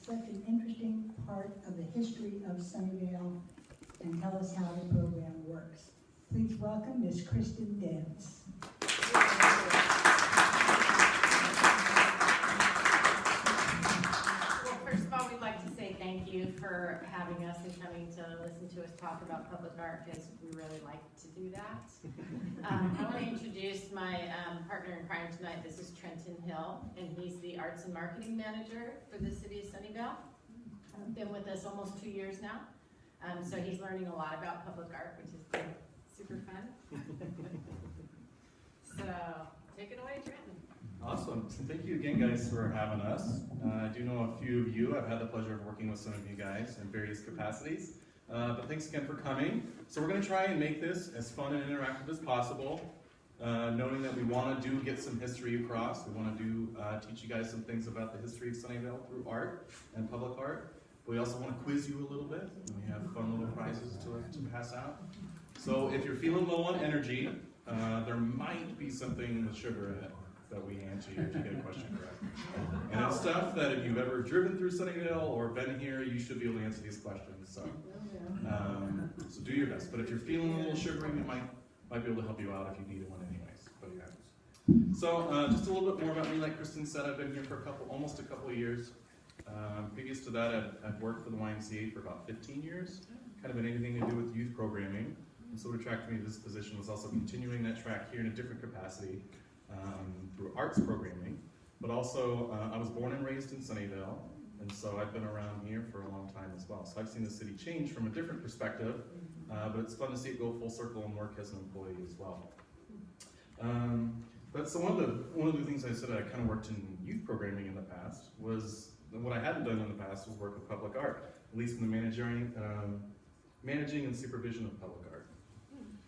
such an interesting part of the history of Sunnyvale and tell us how the program works. Please welcome Miss Kristin Dance. Well, first of all, we'd like to say thank you for having us and coming to listen to us talk about public art, because we really like to do that. I want to introduce my partner in crime tonight. This is Trenton Hill, and he's the Arts and Marketing Manager for the City of Sunnyvale. Been with us almost 2 years now. So he's learning a lot about public art, which has been super fun. So take it away, Trenton. Awesome. So thank you again, guys, for having us. I do know a few of you. I've had the pleasure of working with some of you guys in various capacities. But thanks again for coming. So we're going to try and make this as fun and interactive as possible, noting that we want to get some history across. We want to teach you guys some things about the history of Sunnyvale through art and public art. We also want to quiz you a little bit, and we have fun little prizes to pass out. So if you're feeling low on energy, there might be something with sugar in it that we hand to you if you get a question correct. And it's stuff that if you've ever driven through Sunnyvale or been here, you should be able to answer these questions. So, so do your best. But if you're feeling a little sugary, we might be able to help you out if you needed one anyways. But yeah. So just a little bit more about me. Like Kristin said, I've been here for almost a couple of years. Previous to that, I'd worked for the YMCA for about 15 years, kind of had anything to do with youth programming. And so what attracted me to this position was also continuing that track here in a different capacity through arts programming. But also, I was born and raised in Sunnyvale, and so I've been around here for a long time as well. So I've seen the city change from a different perspective, but it's fun to see it go full circle and work as an employee as well. But so one of the things I said I kind of worked in youth programming in the past was, what I hadn't done in the past was work with public art, at least in the managing and supervision of public art.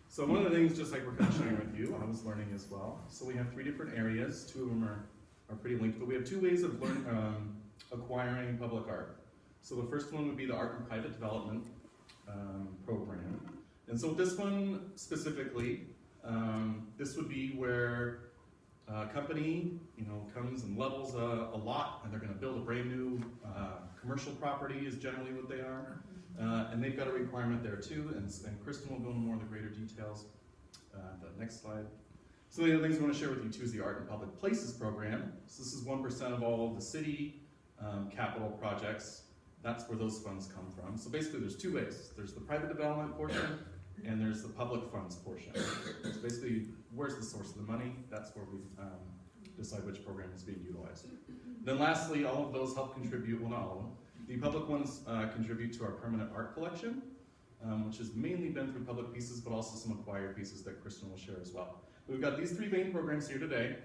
So one of the things, just like we're kind of sharing with you, I was learning as well. So we have 3 different areas. 2 of them are pretty linked, but we have 2 ways of acquiring public art. So the first one would be the art and private development program. And so this one specifically, this would be where a company, comes and levels a lot, and they're going to build a brand new commercial property is generally what they are, and they've got a requirement there too. And Kristin will go into more of the greater details. The next slide. So the other things we want to share with you too is the Art and Public Places program. So this is 1% of all of the city capital projects. That's where those funds come from. So basically, there's 2 ways. There's the private development portion, and there's the public funds portion. So basically, where's the source of the money? That's where we decide which program is being utilized. Then lastly, all of those help contribute, well, not all of them. The public ones contribute to our permanent art collection, which has mainly been through public pieces, but also some acquired pieces that Kristin will share as well. We've got these 3 main programs here today.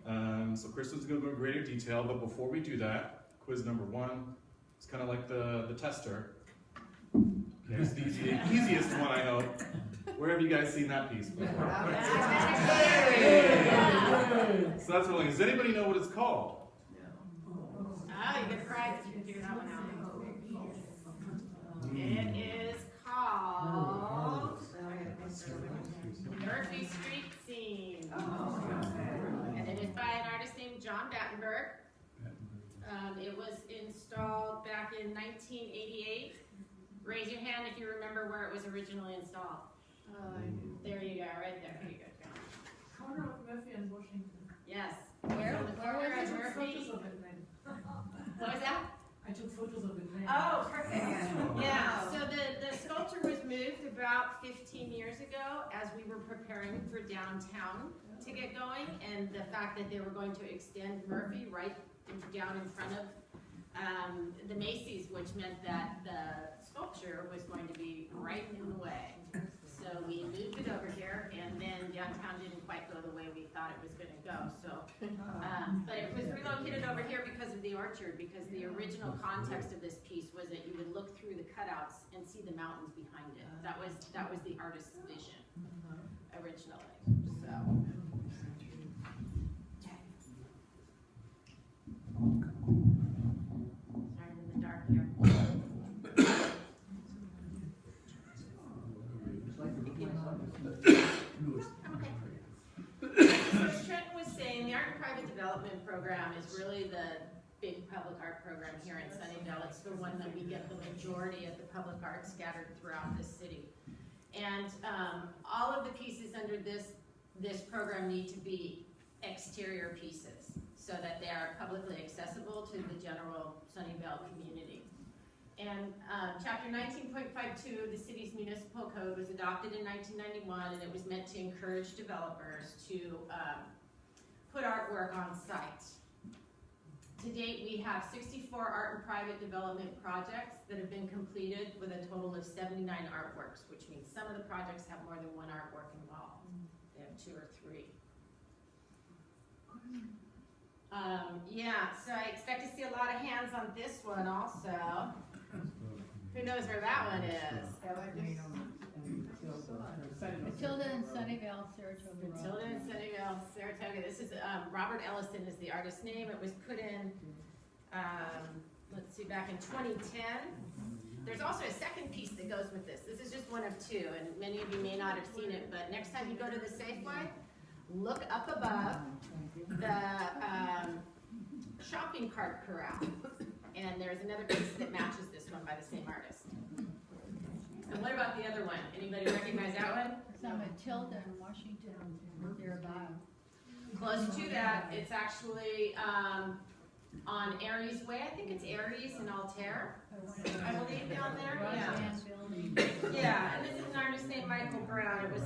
So Kristin's going to go in greater detail, but before we do that, quiz number 1, it's kind of like the tester. It's the easiest one, I hope. Where have you guys seen that piece before? So that's really. Does anybody know what it's called? Oh, you get a prize if you can figure that one out. It is called Murphy Street Scene. And it is by an artist named John Battenberg. It was installed back in 1988. Raise your hand if you remember where it was originally installed. There you go, right there. There you go, John. Corner of Murphy and Washington. Yes. Where? The corner of Murphy. What was that? I took photos of it. Oh, perfect. Yeah. So the sculpture was moved about 15 years ago as we were preparing for downtown to get going, and the fact that they were going to extend Murphy right down in front of the Macy's, which meant that the sculpture was going to be right in the way. So we moved it over here, and then downtown didn't quite go the way we thought it was going to go. So, but it was relocated over here because of the orchard, because the original context of this piece was that you would look through the cutouts and see the mountains behind it. That was the artist's vision originally. So. Sorry, I'm in the dark here. So Trenton was saying the Art and Private Development Program is really the big public art program here in Sunnyvale. Sunnyvale. It's the one that we get the majority of the public art scattered throughout the city. And all of the pieces under this program need to be exterior pieces so that they are publicly accessible to the general Sunnyvale community. And Chapter 19.52 of the city's municipal code was adopted in 1991, and it was meant to encourage developers to put artwork on site. To date, we have 64 art and private development projects that have been completed with a total of 79 artworks, which means some of the projects have more than one artwork involved. They have 2 or 3. Yeah, so I expect to see a lot of hands on this one also. Who knows where that one is? Matilda and Sunnyvale, Saratoga Road. Matilda and Sunnyvale, Saratoga. This is, Robert Ellison is the artist's name. It was put in, let's see, back in 2010. There's also a second piece that goes with this. This is just one of 2, and many of you may not have seen it, but next time you go to the Safeway, look up above the shopping cart corral. And there's another piece that matches this one by the same artist. And what about the other one? Anybody recognize that one? It's on Matilda in Washington, nearby. Close to that, it's actually on Aries Way. I think it's Aries and Altair, I believe, down there. Yeah. Yeah, and this is an artist named Michael Brown. It was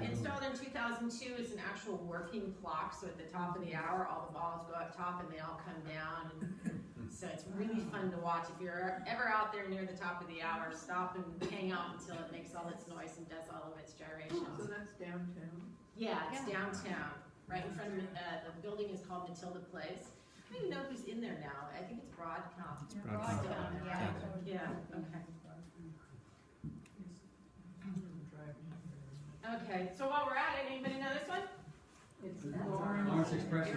installed in 2002. It's an actual working clock, so at the top of the hour, all the balls go up top and they all come down. And so it's really fun to watch. If you're ever out there near the top of the hour, stop and hang out until it makes all its noise and does all of its gyrations. So that's downtown? Yeah, it's downtown. Right in front of the building is called Matilda Place. I don't even know who's in there now. I think it's Broadcom. It's Broadcom, yeah. Yeah, okay. Okay, so while we're at it, anybody know this one? Lawrence Expressway.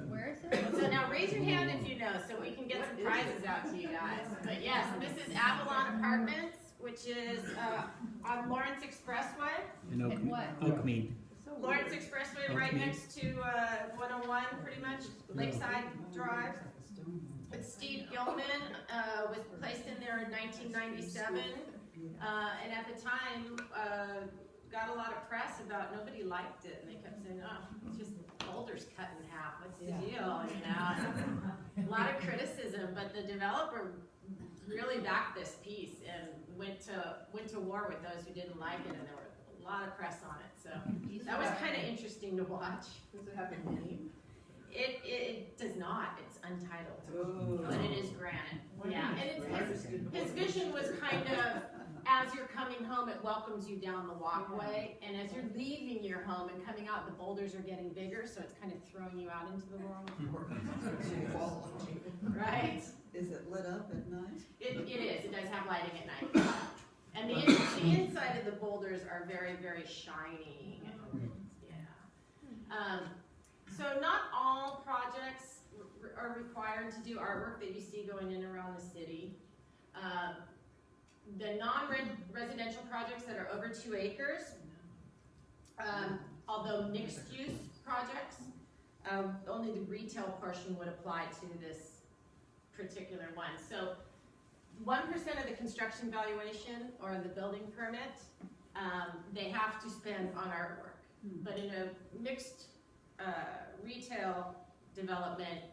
Where is it? So now raise your hand if you know, so we can get some prizes out to you guys. But yes, this is Avalon Apartments, which is on Lawrence Expressway. And what? Oakmead. Lawrence Expressway right next to 101, pretty much, Lakeside Drive. But Steve Gilman was placed in there in 1997, and at the time got a lot of press about nobody liked it, and they kept saying, oh, it's just boulders cut in half, what's the deal, you know? A lot of criticism, but the developer really backed this piece and went to war with those who didn't like it, and there were a lot of press on it, so that was kind of interesting to watch. Does it have a name? It does not. It's untitled, Oh. but it is granite. Yeah, and it's, his vision was kind of, as you're coming home, it welcomes you down the walkway, and as you're leaving your home and coming out, the boulders are getting bigger, so it's kind of throwing you out into the world. Right? Is it lit up at night? It is. It does have lighting at night. And the inside of the boulders are very, very shiny. Yeah. So not all projects are required to do artwork that you see going in around the city. The non-residential projects that are over 2 acres, although mixed-use projects, only the retail portion would apply to this particular one. So 1% of the construction valuation or the building permit, they have to spend on artwork. But in a mixed retail development,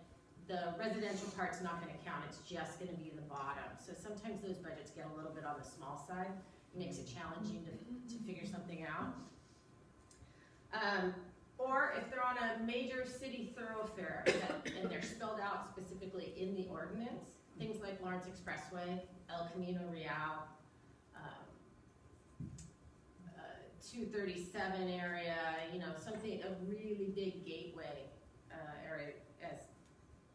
the residential part's not going to count. It's just going to be the bottom. So sometimes those budgets get a little bit on the small side. It makes it challenging to figure something out. Or if they're on a major city thoroughfare and they're spelled out specifically in the ordinance, things like Lawrence Expressway, El Camino Real, 237 area, you know, something, a really big gateway area as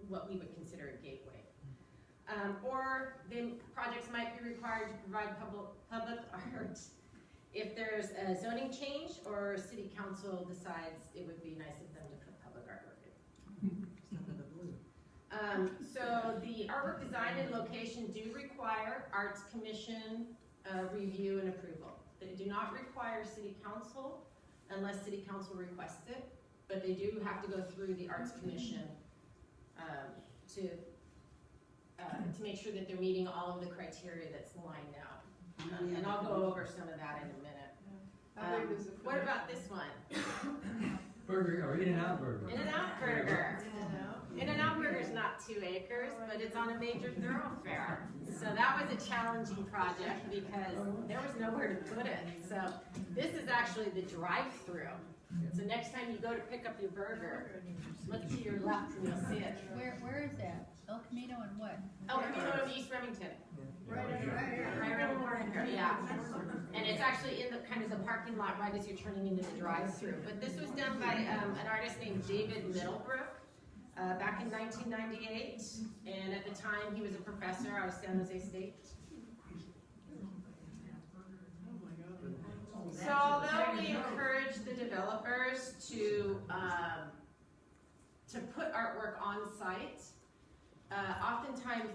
what we would consider a gateway. Or the projects might be required to provide public art. If there's a zoning change or city council decides it would be nice of them to put public artwork in. So the artwork design and location do require Arts Commission review and approval. They do not require city council unless city council requests it, but they do have to go through the Arts Commission to make sure that they're meeting all of the criteria that's lined out. And I'll go over some of that in a minute. How big is the What food? about this one? Burger, or In-N-Out Burger. In-N-Out Burger. In-N-Out Burger is not 2 acres, but it's on a major thoroughfare. So that was a challenging project because there was nowhere to put it. So this is actually the drive-through. So next time you go to pick up your burger, look to your left and you'll see it. Where is that? El Camino and what? Oh, Camino of East Remington. Right Right around the corner, yeah. And it's actually in the kind of the parking lot right as you're turning into the drive-through. But this was done by an artist named David Middlebrook back in 1998. And at the time, he was a professor out of San Jose State. So although we encourage the developers to put artwork on site, oftentimes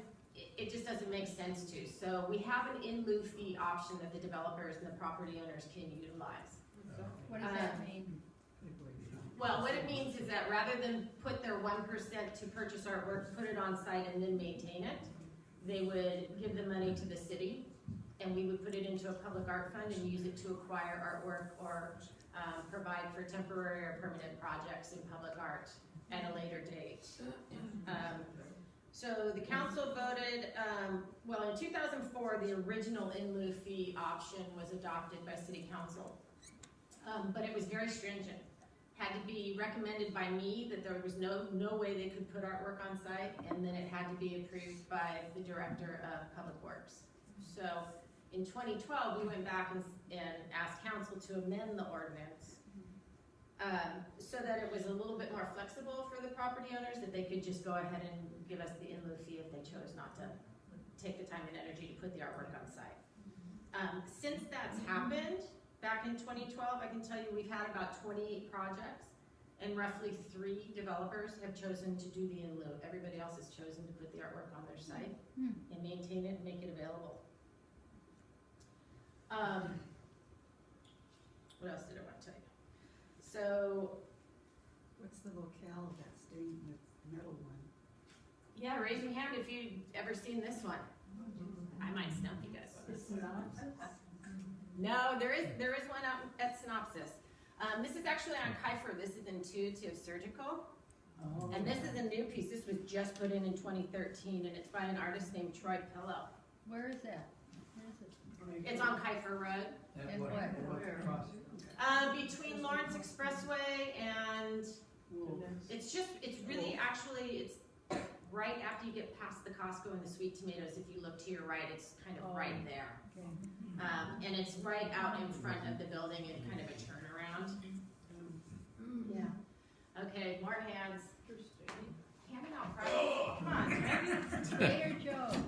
it just doesn't make sense to. So we have an in lieu fee option that the developers and the property owners can utilize. What does that mean? Well, what it means is that rather than put their 1% to purchase artwork, put it on site and then maintain it, they would give the money to the city and we would put it into a public art fund and use it to acquire artwork or provide for temporary or permanent projects in public art at a later date. So the council voted, well in 2004 the original in lieu fee option was adopted by city council, but it was very stringent. Had to be recommended by me that there was no way they could put artwork on site, and then it had to be approved by the director of public works. So in 2012 we went back and asked council to amend the ordinance so that it was a little bit more flexible for the property owners, that they could just go ahead and give us the in lieu fee if they chose not to take the time and energy to put the artwork on site. Since that's happened, back in 2012, I can tell you we've had about 28 projects, and roughly 3 developers have chosen to do the in lieu. Everybody else has chosen to put the artwork on their site and maintain it and make it available. What else did I want to tell you? So, What's the locale of that stained metal one? yeah, raise your hand if you've ever seen this one. I might stump you guys on this. No, there is one out at Synopsis. This is actually on Kiefer. This is Intuitive Surgical. And this is a new piece. This was just put in 2013, and it's by an artist named Troy Pillow. Where is that? Where is it? It's on Kiefer Road. And what? Between Lawrence Expressway and it's really actually right after you get past the Costco and the Sweet Tomatoes. If you look to your right, it's kind of right there. And it's right out in front of the building in kind of a turnaround. Yeah. Okay, more hands. Handing out prizes. Come on, Trader Joe's.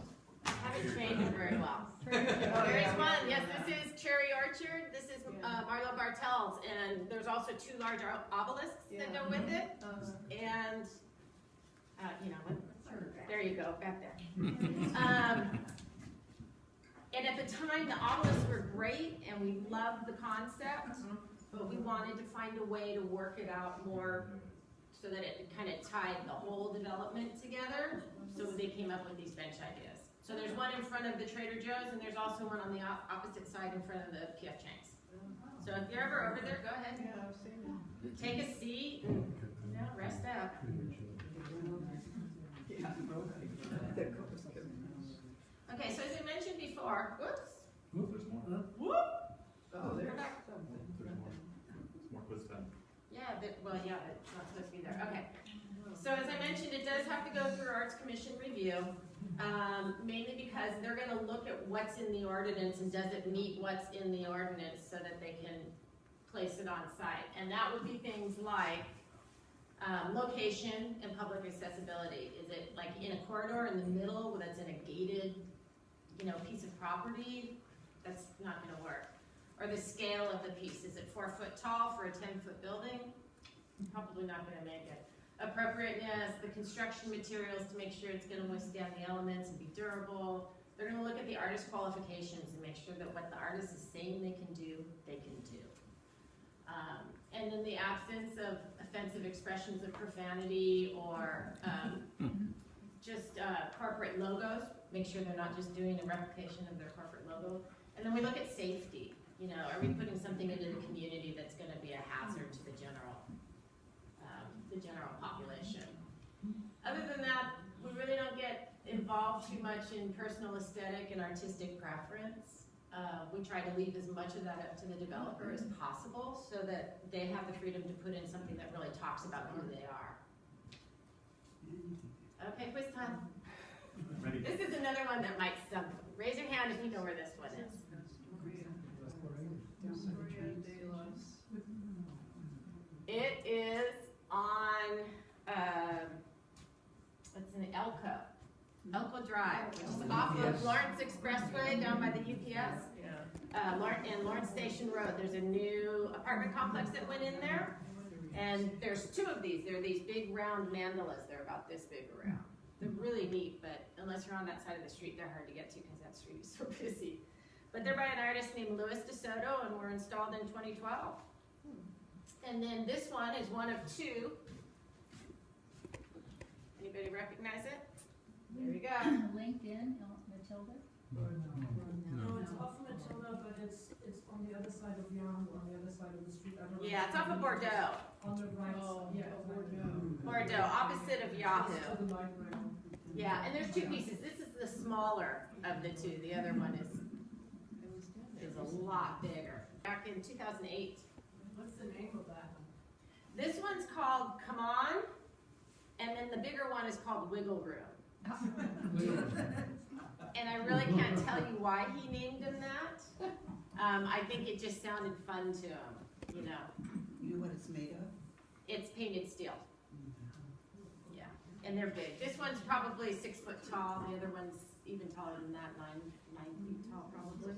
I haven't trained him very well. Trader Joe's. There is one. Yes, this is Cherry Orchard. This is Marlo Bartel's, and there's also 2 large obelisks that go with it. And you know, there you go, back there. And at the time, the obelisks were great, and we loved the concept, but we wanted to find a way to work it out more so that it kind of tied the whole development together. So they came up with these bench ideas. So there's one in front of the Trader Joe's, and there's also one on the opposite side in front of the PF Chang's. So if you're ever over there, go ahead. Yeah, I've seen it. Take a seat and rest up. Okay, so as I mentioned before, whoops. There's more. Oh, there's back. something. There's more. It's more quiz time. Yeah, that's not supposed to be there. Okay. So as I mentioned, it does have to go through Arts Commission review, mainly because they're going to look at what's in the ordinance and does it meet what's in the ordinance so that they can place it on site. And that would be things like location and public accessibility. Is it like in a corridor in the middle that's in a gated, piece of property? That's not going to work. Or the scale of the piece. Is it 4 foot tall for a 10-foot building? Probably not going to make it. Appropriateness, the construction materials to make sure it's going to withstand the elements and be durable. They're going to look at the artist qualifications and make sure that what the artist is saying they can do, they can do. And then the absence of offensive expressions of profanity or corporate logos, make sure they're not just doing a replication of their corporate logo. And then we look at safety. You know, are we putting something into the community that's going to be a hazard to the general population? Other than that, we really don't get involved too much in personal aesthetic and artistic preference. We try to leave as much of that up to the developer as possible so that they have the freedom to put in something that really talks about who they are. Okay, quiz time. Ready? This is another one that might stump. Raise your hand if you know where this one is. It is on, it's in Elko Drive, which is off of Lawrence Expressway down by the UPS. And Lawrence Station Road. There's a new apartment complex that went in there. And there's two of these. They're these big round mandalas. They're about this big around. They're really neat, but unless you're on that side of the street, they're hard to get to because that street is so busy. But they're by an artist named Louis DeSoto and were installed in 2012. And then this one is one of two. Anybody recognize it? There you go. LinkedIn, Matilda? No, it's off of Matilda, but it's on the other side of Yahoo, on the other side of the street. I don't know. Yeah, it's off of Bordeaux. On the right, yeah, Bordeaux. Bordeaux, opposite of Yahoo. To the light rail. Yeah, and there's two pieces. This is the smaller of the two. The other one is a lot bigger. Back in 2008. What's the name of that one? This one's called Come On, and then the bigger one is called Wiggle Room. And I really can't tell you why he named him that. I think it just sounded fun to him, you know. You know what it's made of? It's painted steel. Yeah, and they're big. This one's probably 6 foot tall. The other one's even taller than that, 9 feet tall probably.